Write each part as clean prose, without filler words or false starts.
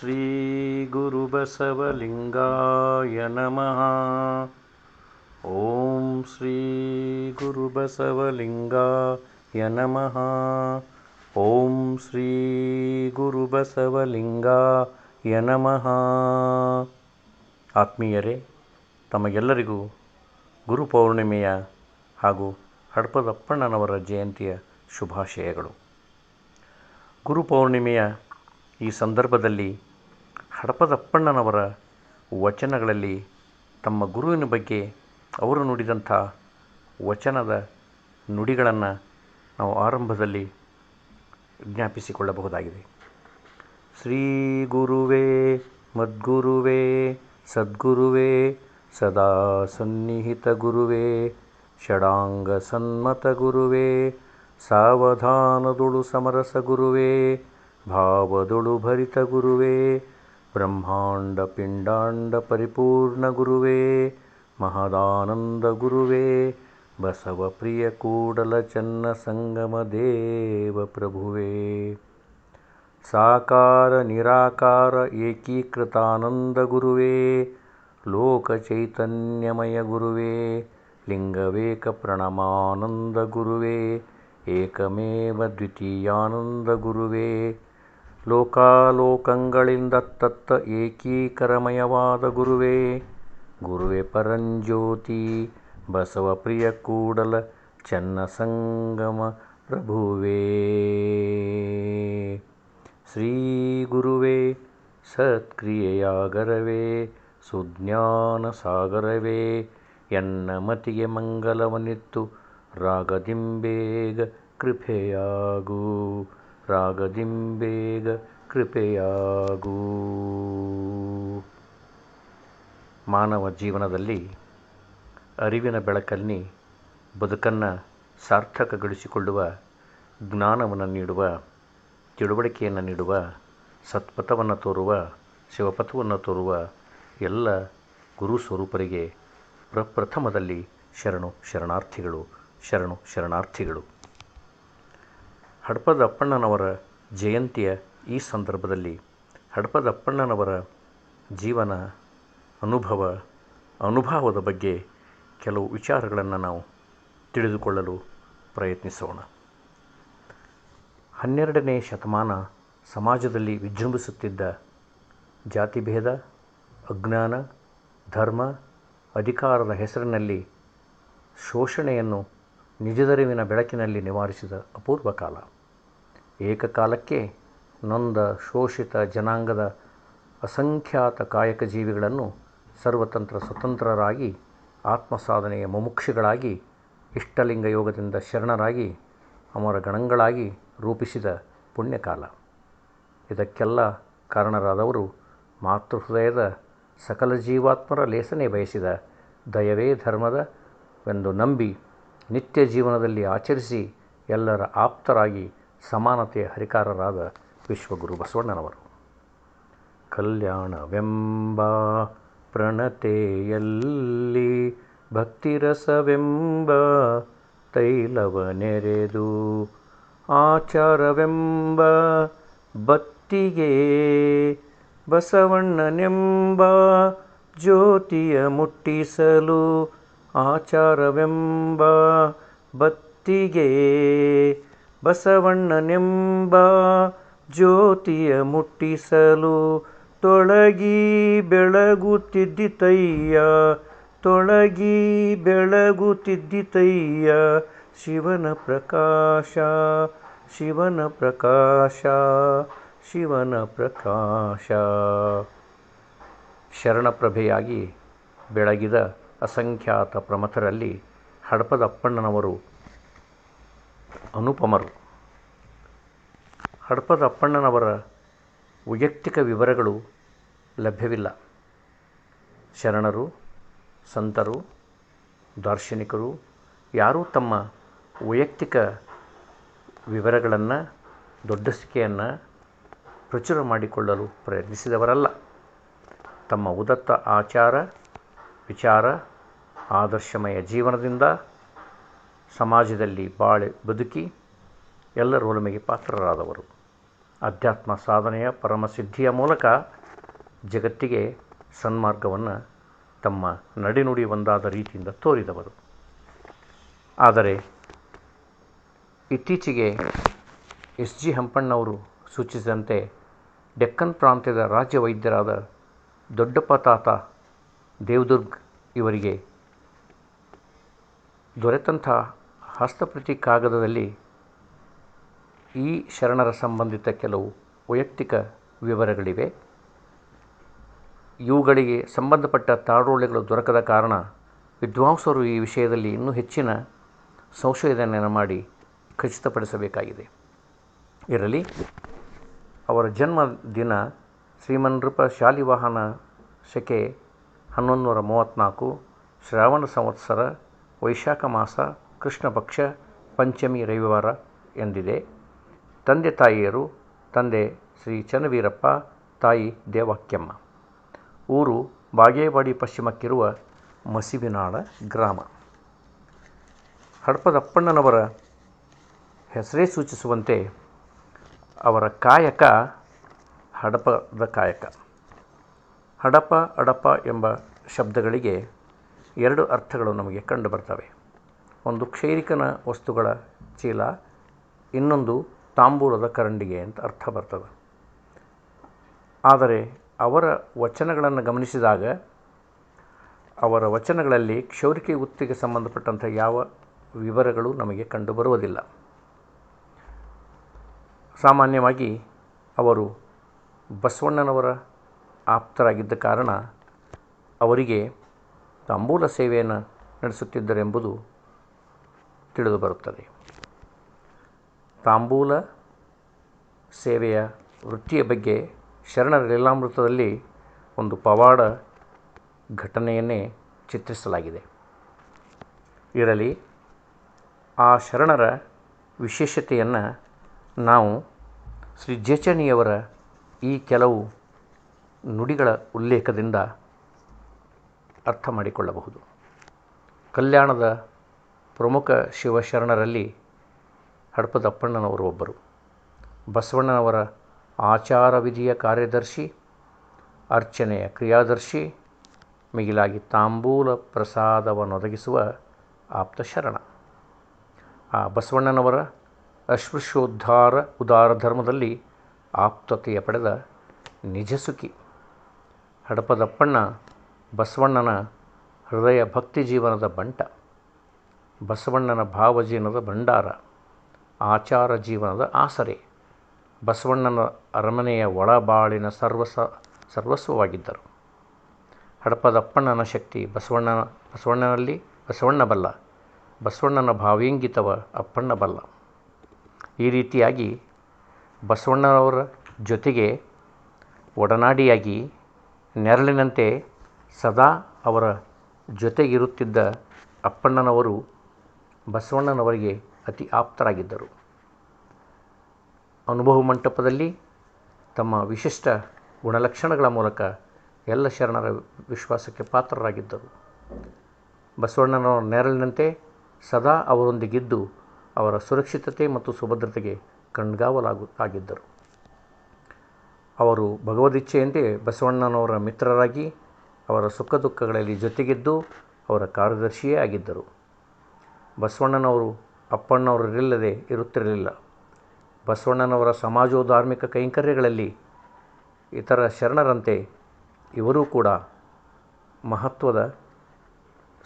ಶ್ರೀ ಗುರುಬಸವಲಿಂಗಾಯ ನಮಃ. ಓಂ ಶ್ರೀ ಗುರುಬಸವಲಿಂಗಾಯ ನಮಃ. ಓಂ ಶ್ರೀ ಗುರುಬಸವಲಿಂಗಾಯ ನಮಃ. ಆತ್ಮೀಯರೇ, ತಮಗೆಲ್ಲರಿಗೂ ಗುರುಪೌರ್ಣಿಮೆಯ ಹಾಗೂ ಹಡಪದಪ್ಪಣ್ಣನವರ ಜಯಂತಿಯ ಶುಭಾಶಯಗಳು. ಗುರುಪೌರ್ಣಿಮೆಯ ಈ ಸಂದರ್ಭದಲ್ಲಿ ಹಡಪದಪ್ಪಣ್ಣನವರ ವಚನಗಳಲ್ಲಿ ತಮ್ಮ ಗುರುವಿನ ಬಗ್ಗೆ ಅವರು ನುಡಿದಂಥ ವಚನದ ನುಡಿಗಳನ್ನು ನಾವು ಆರಂಭದಲ್ಲಿ ಜ್ಞಾಪಿಸಿಕೊಳ್ಳಬಹುದಾಗಿದೆ. ಶ್ರೀ ಗುರುವೇ ಮದ್ಗುರುವೇ ಸದ್ಗುರುವೇ ಸದಾ ಸನ್ನಿಹಿತ ಗುರುವೇ ಷಡಾಂಗ ಸನ್ಮತ ಗುರುವೇ ಸಾವಧಾನದೊಳು ಸಮರಸ ಗುರುವೇ ಭಾವದೊಳು ಭರಿತ ಗುರುವೇ ಬ್ರಹ್ಮಾಂಡ ಪಿಂಡಾಂಡ ಪರಿಪೂರ್ಣ ಗುರುವೇ ಮಹದಾನಂದ ಗುರುವೇ ಬಸವ ಪ್ರಿಯ ಕೂಡಲ ಚನ್ನ ಸಂಗಮ ದೇವ ಪ್ರಭುವೇ ಸಾಕಾರ ನಿರಾಕಾರ ಏಕೀಕೃತಾನಂದ ಗುರುವೇ ಲೋಕ ಚೈತನ್ಯಮಯ ಗುರುವೇ ಲಿಂಗವೇಕ ಪ್ರಣಮಾನಂದ ಗುರುವೇ ಏಕಮೇವ ದ್ವಿತೀಯಾನಂದ ಗುರುವೇ ಲೋಕಾಲೋಕಗಳಿಂದ ತತ್ತ ಏಕೀಕರಮಯವಾದ ಗುರುವೇ ಗುರುವೇ ಪರಂಜ್ಯೋತಿ ಬಸವ ಪ್ರಿಯ ಕೂಡಲ ಚನ್ನ ಸಂಗಮ ಪ್ರಭುವೇ. ಶ್ರೀ ಗುರುವೇ ಸತ್ಕ್ರಿಯೆಯಾಗರವೇ ಸುಜ್ಞಾನ ಸಾಗರವೇ ಎನ್ನ ಮತಿಗೆ ಮಂಗಲವನಿತ್ತು ರಾಗದಿಂಬೇಗ ಕೃಪೆಯಾಗೂ ರಾಗದಿಂಬೇಗ ಕೃಪೆಯಾಗೂ. ಮಾನವ ಜೀವನದಲ್ಲಿ ಅರಿವಿನ ಬೆಳಕಲ್ಲಿ ಬದುಕನ್ನು ಸಾರ್ಥಕಗೊಳಿಸಿಕೊಳ್ಳುವ ಜ್ಞಾನವನ್ನು ನೀಡುವ ತಿಳುವಳಿಕೆಯನ್ನು ನೀಡುವ ಸತ್ಪಥವನ್ನು ತೋರುವ ಶಿವಪಥವನ್ನು ತೋರುವ ಎಲ್ಲ ಗುರು ಸ್ವರೂಪರಿಗೆ ಪ್ರಪ್ರಥಮದಲ್ಲಿ ಶರಣು ಶರಣಾರ್ಥಿಗಳು ಶರಣು ಶರಣಾರ್ಥಿಗಳು. ಹಡಪದಪ್ಪಣ್ಣನವರ ಜಯಂತಿಯ ಈ ಸಂದರ್ಭದಲ್ಲಿ ಹಡಪದಪ್ಪಣ್ಣನವರ ಜೀವನ ಅನುಭವದ ಬಗ್ಗೆ ಕೆಲವು ವಿಚಾರಗಳನ್ನು ನಾವು ತಿಳಿದುಕೊಳ್ಳಲು ಪ್ರಯತ್ನಿಸೋಣ. 12ನೇ ಶತಮಾನ ಸಮಾಜದಲ್ಲಿ ವಿಜೃಂಭಿಸುತ್ತಿದ್ದ ಜಾತಿಭೇದ, ಅಜ್ಞಾನ, ಧರ್ಮ, ಅಧಿಕಾರದ ಹೆಸರಿನಲ್ಲಿ ಶೋಷಣೆಯನ್ನು ನಿಜದರಿವಿನ ಬೆಳಕಿನಲ್ಲಿ ನಿವಾರಿಸಿದ ಅಪೂರ್ವ ಕಾಲ. ಏಕಕಾಲಕ್ಕೆ ನೊಂದ ಶೋಷಿತ ಜನಾಂಗದ ಅಸಂಖ್ಯಾತ ಕಾಯಕ ಜೀವಿಗಳನ್ನು ಸರ್ವತಂತ್ರ ಸ್ವತಂತ್ರರಾಗಿ ಆತ್ಮಸಾಧನೆಯ ಮುಮುಕ್ಷುಗಳಾಗಿ ಇಷ್ಟಲಿಂಗ ಯೋಗದಿಂದ ಶರಣರಾಗಿ ಅಮರ ಗಣಗಳಾಗಿ ರೂಪಿಸಿದ ಪುಣ್ಯಕಾಲ. ಇದಕ್ಕೆಲ್ಲ ಕಾರಣರಾದವರು ಮಾತೃಹೃದಯದ ಸಕಲ ಜೀವಾತ್ಮರ ಲೇಸನೆ ಬಯಸಿದ ದಯವೇ ಧರ್ಮದವೆಂದು ನಂಬಿ ನಿತ್ಯ ಜೀವನದಲ್ಲಿ ಆಚರಿಸಿ ಎಲ್ಲರ ಆಪ್ತರಾಗಿ ಸಮಾನತೆಯ ಹರಿಕಾರರಾದ ವಿಶ್ವಗುರು ಬಸವಣ್ಣನವರು. ಕಲ್ಯಾಣವೆಂಬ ಪ್ರಣತೆಯಲ್ಲಿ ಭಕ್ತಿರಸವೆಂಬ ತೈಲವ ನೆರೆದು ಆಚಾರವೆಂಬ ಬತ್ತಿಗೆ ಬಸವಣ್ಣನೆಂಬ ಜ್ಯೋತಿಯ ಮುಟ್ಟಿಸಲು ಆಚಾರವೆಂಬ ಬತ್ತಿಗೆ ಬಸವಣ್ಣನೆಂಬ ಜ್ಯೋತಿಯ ಮುಟ್ಟಿಸಲು ತೊಳಗಿ ಬೆಳಗುತ್ತಿದ್ದಿತಯ್ಯ ತೊಳಗಿ ಬೆಳಗುತ್ತಿದ್ದಿತಯ್ಯ ಶಿವನ ಪ್ರಕಾಶ ಶಿವನ ಪ್ರಕಾಶ ಶಿವನ ಪ್ರಕಾಶ. ಶರಣಪ್ರಭೆಯಾಗಿ ಬೆಳಗಿದ ಅಸಂಖ್ಯಾತ ಪ್ರಮಥರಲ್ಲಿ ಹಡಪದಪ್ಪಣ್ಣನವರು ಅನುಪಮರು. ಹಡಪದಪ್ಪಣ್ಣನವರ ವೈಯಕ್ತಿಕ ವಿವರಗಳು ಲಭ್ಯವಿಲ್ಲ. ಶರಣರು, ಸಂತರು, ದಾರ್ಶನಿಕರು ಯಾರೂ ತಮ್ಮ ವೈಯಕ್ತಿಕ ವಿವರಗಳನ್ನು ದೊಡ್ಡಸಿಕೆಯನ್ನು ಪ್ರಚುರ ಮಾಡಿಕೊಳ್ಳಲು ಪ್ರಯತ್ನಿಸಿದವರಲ್ಲ. ತಮ್ಮ ಉದತ್ತ ಆಚಾರ ವಿಚಾರ ಆದರ್ಶಮಯ ಜೀವನದಿಂದ ಸಮಾಜದಲ್ಲಿ ಬದುಕಿ ಎಲ್ಲರ ಒಲಮೆಗೆ ಪಾತ್ರರಾದವರು. ಅಧ್ಯಾತ್ಮ ಸಾಧನೆಯ ಪರಮಸಿದ್ಧಿಯ ಮೂಲಕ ಜಗತ್ತಿಗೆ ಸನ್ಮಾರ್ಗವನ್ನು ತಮ್ಮ ನಡೆನುಡಿ ಒಂದಾದ ರೀತಿಯಿಂದ ತೋರಿದವರು. ಆದರೆ ಇತ್ತೀಚೆಗೆ ಎಸ್ ಜಿ ಹಂಪಣ್ಣವರು ಸೂಚಿಸಿದಂತೆ ಡೆಕ್ಕನ್ ಪ್ರಾಂತ್ಯದ ರಾಜ್ಯ ವೈದ್ಯರಾದ ದೊಡ್ಡಪ್ಪ ತಾತ ದೇವದುರ್ಗ್ ಇವರಿಗೆ ದೊರೆತಂಥ ಹಸ್ತಪ್ರತಿ ಕಾಗದದಲ್ಲಿ ಈ ಶರಣರ ಸಂಬಂಧಿತ ಕೆಲವು ವೈಯಕ್ತಿಕ ವಿವರಗಳಿವೆ. ಇವುಗಳಿಗೆ ಸಂಬಂಧಪಟ್ಟ ತಾಳೋಲೆಗಳು ದೊರಕದ ಕಾರಣ ವಿದ್ವಾಂಸರು ಈ ವಿಷಯದಲ್ಲಿ ಇನ್ನೂ ಹೆಚ್ಚಿನ ಸಂಶೋಧನೆಯನ್ನು ಮಾಡಿ ಖಚಿತಪಡಿಸಬೇಕಾಗಿದೆ. ಇರಲಿ, ಅವರ ಜನ್ಮ ದಿನ ಶ್ರೀಮನ್ನೃಪ ಶಾಲಿವಾಹನ ಶಕೆ 1134 ಶ್ರಾವಣ ಸಂವತ್ಸರ ವೈಶಾಖ ಮಾಸ ಕೃಷ್ಣ ಪಕ್ಷ ಪಂಚಮಿ ರವಿವಾರ ಎಂದಿದೆ. ತಂದೆ ತಾಯಿಯರು: ತಂದೆ ಶ್ರೀ ಚನ್ನವೀರಪ್ಪ, ತಾಯಿ ದೇವಾಕ್ಯಮ್ಮ. ಊರು ಬಾಗೇವಾಡಿ ಪಶ್ಚಿಮಕ್ಕಿರುವ ಮಸಿಬಿನಾಳ ಗ್ರಾಮ. ಹಡಪದಪ್ಪಣ್ಣನವರ ಹೆಸರೇ ಸೂಚಿಸುವಂತೆ ಅವರ ಕಾಯಕ ಹಡಪದ ಕಾಯಕ. ಹಡಪ ಅಡಪ ಎಂಬ ಶಬ್ದಗಳಿಗೆ ಎರಡು ಅರ್ಥಗಳು ನಮಗೆ ಕಂಡುಬರ್ತವೆ. ಒಂದು ಕ್ಷೈರಿಕನ ವಸ್ತುಗಳ ಚೀಲ, ಇನ್ನೊಂದು ತಾಂಬೂಲದ ಕರಂಡಿಗೆ ಅಂತ ಅರ್ಥ ಬರ್ತದೆ. ಆದರೆ ಅವರ ವಚನಗಳನ್ನು ಗಮನಿಸಿದಾಗ ಅವರ ವಚನಗಳಲ್ಲಿ ಕ್ಷೌರಿಕೆ ವೃತ್ತಿಗೆ ಸಂಬಂಧಪಟ್ಟಂಥ ಯಾವ ವಿವರಗಳು ನಮಗೆ ಕಂಡುಬರುವುದಿಲ್ಲ. ಸಾಮಾನ್ಯವಾಗಿ ಅವರು ಬಸವಣ್ಣನವರ ಆಪ್ತರಾಗಿದ್ದ ಕಾರಣ ಅವರಿಗೆ ತಾಂಬೂಲ ಸೇವೆಯನ್ನು ನಡೆಸುತ್ತಿದ್ದರೆಂಬುದು ತಿಳಿದುಬರುತ್ತದೆ. ತಾಂಬೂಲ ಸೇವೆಯ ವೃತ್ತಿಯ ಬಗ್ಗೆ ಶರಣರ ಲೀಲಾಮೃತದಲ್ಲಿ ಒಂದು ಪವಾಡ ಘಟನೆಯನ್ನೇ ಚಿತ್ರಿಸಲಾಗಿದೆ. ಇರಲಿ, ಆ ಶರಣರ ವಿಶೇಷತೆಯನ್ನು ನಾವು ಶ್ರೀ ಜೇಚಣಿಯವರ ಈ ಕೆಲವು ನುಡಿಗಳ ಉಲ್ಲೇಖದಿಂದ ಅರ್ಥ ಮಾಡಿಕೊಳ್ಳಬಹುದು. ಕಲ್ಯಾಣದ ಪ್ರಮುಖ ಶಿವಶರಣರಲ್ಲಿ ಹಡಪದಪ್ಪಣ್ಣನವರು ಒಬ್ಬರು. ಬಸವಣ್ಣನವರ ಆಚಾರ ವಿಧಿಯ ಕಾರ್ಯದರ್ಶಿ, ಅರ್ಚನೆಯ ಕ್ರಿಯಾದರ್ಶಿ, ಮಿಗಿಲಾಗಿ ತಾಂಬೂಲ ಪ್ರಸಾದವನ್ನೊದಗಿಸುವ ಆಪ್ತ ಶರಣ. ಆ ಬಸವಣ್ಣನವರ ಅಸ್ಪೃಶ್ಯೋದ್ಧಾರ ಉದಾರ ಧರ್ಮದಲ್ಲಿ ಆಪ್ತತೆಯ ಪಡೆದ ನಿಜಸುಖಿ. ಹಡಪದಪ್ಪಣ್ಣ ಬಸವಣ್ಣನ ಹೃದಯ ಭಕ್ತಿ ಜೀವನದ ಬಂಟ, ಬಸವಣ್ಣನ ಭಾವಜೀವನದ ಭಂಡಾರ, ಆಚಾರ ಜೀವನದ ಆಸರೆ, ಬಸವಣ್ಣನ ಅರಮನೆಯ ಒಳಬಾಳಿನ ಸರ್ವಸ್ವವಾಗಿದ್ದರು. ಹಡಪದಪ್ಪಣ್ಣನ ಶಕ್ತಿ ಬಸವಣ್ಣನಲ್ಲಿ ಬಸವಣ್ಣ ಬಲ್ಲ, ಬಸವಣ್ಣನ ಭಾವೇಂಗಿತವ ಅಪ್ಪಣ್ಣ ಬಲ್ಲ. ಈ ರೀತಿಯಾಗಿ ಬಸವಣ್ಣನವರ ಜೊತೆಗೆ ಒಡನಾಡಿಯಾಗಿ ನೆರಳಿನಂತೆ ಸದಾ ಅವರ ಜೊತೆಗಿರುತ್ತಿದ್ದ ಅಪ್ಪಣ್ಣನವರು ಬಸವಣ್ಣನವರಿಗೆ ಅತಿ ಆಪ್ತರಾಗಿದ್ದರು. ಅನುಭವ ಮಂಟಪದಲ್ಲಿ ತಮ್ಮ ವಿಶಿಷ್ಟ ಗುಣಲಕ್ಷಣಗಳ ಮೂಲಕ ಎಲ್ಲ ಶರಣರ ವಿಶ್ವಾಸಕ್ಕೆ ಪಾತ್ರರಾಗಿದ್ದರು. ಬಸವಣ್ಣನವರ ನೆರಳಿನಂತೆ ಸದಾ ಅವರೊಂದಿಗಿದ್ದು ಅವರ ಸುರಕ್ಷಿತತೆ ಮತ್ತು ಸುಭದ್ರತೆಗೆ ಕಣ್ಗಾವಲಾಗಿದ್ದರು. ಅವರು ಭಗವದಿಚ್ಛೆಯಂತೆ ಬಸವಣ್ಣನವರ ಮಿತ್ರರಾಗಿ ಅವರ ಸುಖ ದುಃಖಗಳಲ್ಲಿ ಜೊತೆಗಿದ್ದು ಅವರ ಕಾರ್ಯದರ್ಶಿಯೇ ಆಗಿದ್ದರು. ಬಸವಣ್ಣನವರು ಅಪ್ಪಣ್ಣವರಿಲ್ಲದೆ ಇರುತ್ತಿರಲಿಲ್ಲ. ಬಸವಣ್ಣನವರ ಸಮಾಜೋಧಾರ್ಮಿಕ ಕೈಂಕರ್ಯಗಳಲ್ಲಿ ಇತರ ಶರಣರಂತೆ ಇವರೂ ಕೂಡ ಮಹತ್ವದ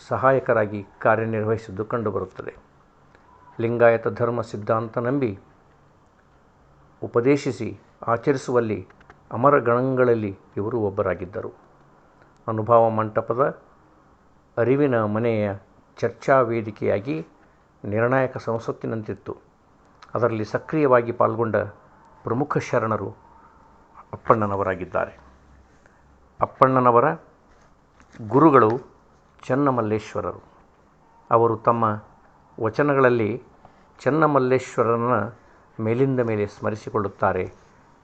ಸಹಾಯಕರಾಗಿ ಕಾರ್ಯನಿರ್ವಹಿಸಿದ್ದು ಕಂಡುಬರುತ್ತದೆ. ಲಿಂಗಾಯತ ಧರ್ಮ ಸಿದ್ಧಾಂತ ನಂಬಿ ಉಪದೇಶಿಸಿ ಆಚರಿಸುವಲ್ಲಿ ಅಮರ ಗಣಗಳಲ್ಲಿ ಇವರು ಒಬ್ಬರಾಗಿದ್ದರು. ಅನುಭವ ಮಂಟಪದ ಅರಿವಿನ ಮನೆಯ ಚರ್ಚಾ ವೇದಿಕೆಯಾಗಿ ನಿರ್ಣಾಯಕ ಸಂಸತ್ತಿನಂತಿತ್ತು. ಅದರಲ್ಲಿ ಸಕ್ರಿಯವಾಗಿ ಪಾಲ್ಗೊಂಡ ಪ್ರಮುಖ ಶರಣರು ಅಪ್ಪಣ್ಣನವರಾಗಿದ್ದಾರೆ. ಅಪ್ಪಣ್ಣನವರ ಗುರುಗಳು ಚನ್ನಮಲ್ಲೇಶ್ವರರು. ಅವರು ತಮ್ಮ ವಚನಗಳಲ್ಲಿ ಚನ್ನಮಲ್ಲೇಶ್ವರನ ಮೇಲಿಂದ ಮೇಲೆ ಸ್ಮರಿಸಿಕೊಳ್ಳುತ್ತಾರೆ,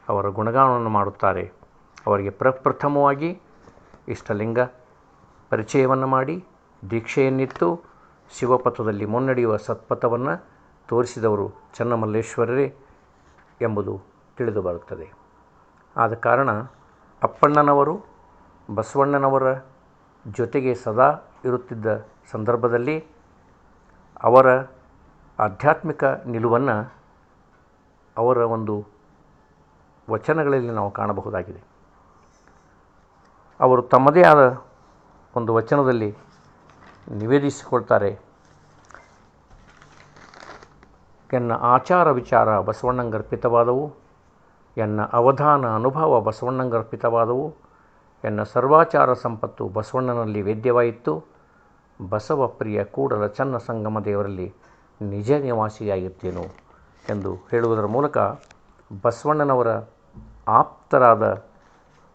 ಅವರ ಗುಣಗಾನವನ್ನು ಮಾಡುತ್ತಾರೆ. ಅವರಿಗೆ ಪ್ರಪ್ರಥಮವಾಗಿ ಇಷ್ಟಲಿಂಗ ಪರಿಚಯವನ್ನು ಮಾಡಿ ದೀಕ್ಷೆಯನ್ನಿತ್ತು ಶಿವಪಥದಲ್ಲಿ ಮುನ್ನಡೆಯುವ ಸತ್ಪಥವನ್ನು ತೋರಿಸಿದವರು ಚನ್ನಮಲ್ಲೇಶ್ವರರೇ ಎಂಬುದು ತಿಳಿದು ಬರುತ್ತದೆ. ಆದ ಕಾರಣ ಅಪ್ಪಣ್ಣನವರು ಬಸವಣ್ಣನವರ ಜೊತೆಗೆ ಸದಾ ಇರುತ್ತಿದ್ದ ಸಂದರ್ಭದಲ್ಲಿ ಅವರ ಆಧ್ಯಾತ್ಮಿಕ ನಿಲುವನ್ನು ಅವರ ಒಂದು ವಚನಗಳಲ್ಲಿ ನಾವು ಕಾಣಬಹುದಾಗಿದೆ. ಅವರು ತಮ್ಮದೇ ಆದ ಒಂದು ವಚನದಲ್ಲಿ ನಿವೇದಿಸಿಕೊಳ್ತಾರೆ, ಎನ್ನ ಆಚಾರ ವಿಚಾರ ಬಸವಣ್ಣಂಗರ್ಪಿತವಾದವು, ಎನ್ನ ಅವಧಾನ ಅನುಭವ ಬಸವಣ್ಣಂಗರ್ಪಿತವಾದವು, ಎನ್ನ ಸರ್ವಾಚಾರ ಸಂಪತ್ತು ಬಸವಣ್ಣನಲ್ಲಿ ವೇದ್ಯವಾಯಿತು, ಬಸವ ಪ್ರಿಯ ಕೂಡಲ ಚನ್ನ ಸಂಗಮ ದೇವರಲ್ಲಿ ನಿಜ ನಿವಾಸಿಯಾಗಿರ್ತೇನು ಎಂದು ಹೇಳುವುದರ ಮೂಲಕ ಬಸವಣ್ಣನವರ ಆಪ್ತರಾದ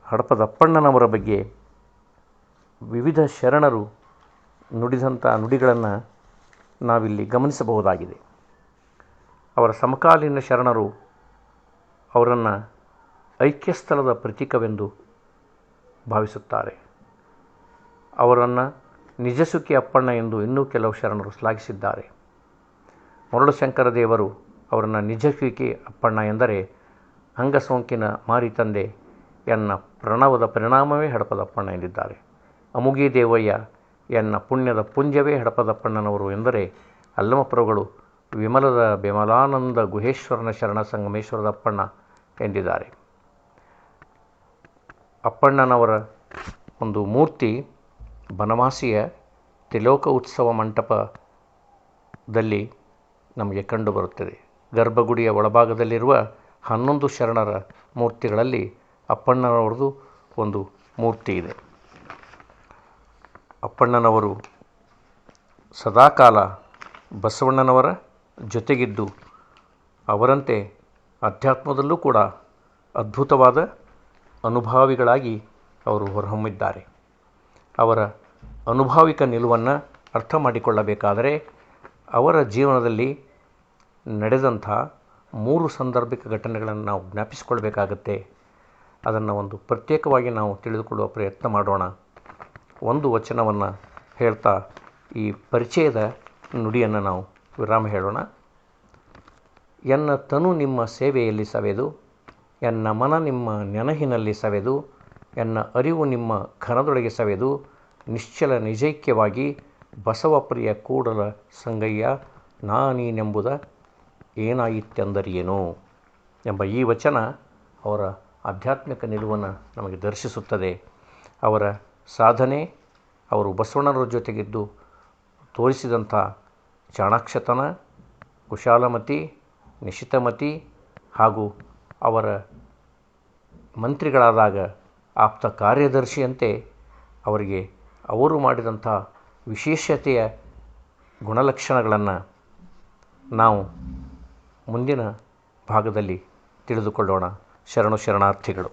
ಹಡಪದಪ್ಪಣ್ಣನವರ ಬಗ್ಗೆ ವಿವಿಧ ಶರಣರು ನುಡಿದಂಥ ನುಡಿಗಳನ್ನು ನಾವಿಲ್ಲಿ ಗಮನಿಸಬಹುದಾಗಿದೆ. ಅವರ ಸಮಕಾಲೀನ ಶರಣರು ಅವರನ್ನು ಐಕ್ಯಸ್ಥಳದ ಪ್ರತೀಕವೆಂದು ಭಾವಿಸುತ್ತಾರೆ. ಅವರನ್ನು ನಿಜಸುಖಿ ಅಪ್ಪಣ್ಣ ಎಂದು ಇನ್ನೂ ಕೆಲವು ಶರಣರು ಶ್ಲಾಘಿಸಿದ್ದಾರೆ. ಮರುಳಶಂಕರ ದೇವರು ಅವರನ್ನು ನಿಜಸುಖಿ ಅಪ್ಪಣ್ಣ ಎಂದರೆ ಅಂಗಸೋಂಕಿನ ಮಾರಿ ತಂದೆ ಎನ್ನ ಪ್ರಣವದ ಪರಿಣಾಮವೇ ಹಡಪದಪ್ಪಣ್ಣ ಎಂದಿದ್ದಾರೆ. ಅಮುಗಿ ದೇವಯ್ಯ ಎನ್ನ ಪುಣ್ಯದ ಪುಂಜವೇ ಹಡಪದಪ್ಪಣ್ಣನವರು ಎಂದರೆ ಅಲ್ಲಮಪ್ರಭುಗಳು ವಿಮಲದ ಬಿಮಲಾನಂದ ಗುಹೇಶ್ವರನ ಶರಣ ಸಂಗಮೇಶ್ವರದ ಅಪ್ಪಣ್ಣ ಎಂದಿದ್ದಾರೆ. ಅಪ್ಪಣ್ಣನವರ ಒಂದು ಮೂರ್ತಿ ಬನವಾಸಿಯ ತ್ರಿಲೋಕ ಉತ್ಸವ ಮಂಟಪದಲ್ಲಿ ನಮಗೆ ಕಂಡುಬರುತ್ತದೆ. ಗರ್ಭಗುಡಿಯ ಒಳಭಾಗದಲ್ಲಿರುವ 11 ಶರಣರ ಮೂರ್ತಿಗಳಲ್ಲಿ ಅಪ್ಪಣ್ಣನವರದು ಒಂದು ಮೂರ್ತಿ ಇದೆ. ಅಪ್ಪಣ್ಣನವರು ಸದಾಕಾಲ ಬಸವಣ್ಣನವರ ಜೊತೆಗಿದ್ದು ಅವರಂತೆ ಅಧ್ಯಾತ್ಮದಲ್ಲೂ ಕೂಡ ಅದ್ಭುತವಾದ ಅನುಭಾವಿಗಳಾಗಿ ಅವರು ಹೊರಹೊಮ್ಮಿದ್ದಾರೆ. ಅವರ ಅನುಭಾವಿಕ ನಿಲುವನ್ನು ಅರ್ಥ ಮಾಡಿಕೊಳ್ಳಬೇಕಾದರೆ ಅವರ ಜೀವನದಲ್ಲಿ ನಡೆದಂಥ 3 ಸಾಂದರ್ಭಿಕ ಘಟನೆಗಳನ್ನು ನಾವು ಜ್ಞಾಪಿಸಿಕೊಳ್ಬೇಕಾಗತ್ತೆ. ಅದನ್ನು ಒಂದು ಪ್ರತ್ಯೇಕವಾಗಿ ನಾವು ತಿಳಿದುಕೊಳ್ಳುವ ಪ್ರಯತ್ನ ಮಾಡೋಣ. ಒಂದು ವಚನವನ್ನು ಹೇಳ್ತಾ ಈ ಪರಿಚಯದ ನುಡಿಯನ್ನು ನಾವು ವಿರಾಮ ಹೇಳೋಣ. ಎನ್ನ ತನು ನಿಮ್ಮ ಸೇವೆಯಲ್ಲಿ ಸವೆದು, ಎನ್ನ ಮನ ನಿಮ್ಮ ನೆನಹಿನಲ್ಲಿ ಸವೆದು, ಎನ್ನ ಅರಿವು ನಿಮ್ಮ ಘನದೊಳಗೆ ಸವೆದು, ನಿಶ್ಚಲ ನಿಜೈಕ್ಯವಾಗಿ ಬಸವಪ್ರಿಯ ಕೂಡಲ ಸಂಗಯ್ಯ ನಾನೀನೆಂಬುದ ಏನಾಯಿತೆಂದರಿಯೇನು ಎಂಬ ಈ ವಚನ ಅವರ ಆಧ್ಯಾತ್ಮಿಕ ನಿಲುವನ್ನು ನಮಗೆ ದರ್ಶಿಸುತ್ತದೆ. ಅವರ ಸಾಧನೆ, ಅವರು ಬಸವಣ್ಣನವರ ಜೊತೆಗಿದ್ದು ತೋರಿಸಿದಂಥ ಚಾಣಾಕ್ಷತನ, ಕುಶಾಲಮತಿ, ನಿಶಿತಮತಿ ಹಾಗೂ ಅವರ ಮಂತ್ರಿಗಳಾದಾಗ ಆಪ್ತ ಕಾರ್ಯದರ್ಶಿಯಂತೆ ಅವರಿಗೆ ಅವರು ಮಾಡಿದಂಥ ವಿಶೇಷತೆಯ ಗುಣಲಕ್ಷಣಗಳನ್ನು ನಾವು ಮುಂದಿನ ಭಾಗದಲ್ಲಿ ತಿಳಿದುಕೊಳ್ಳೋಣ. ಶರಣು ಶರಣಾರ್ಥಿಗಳು.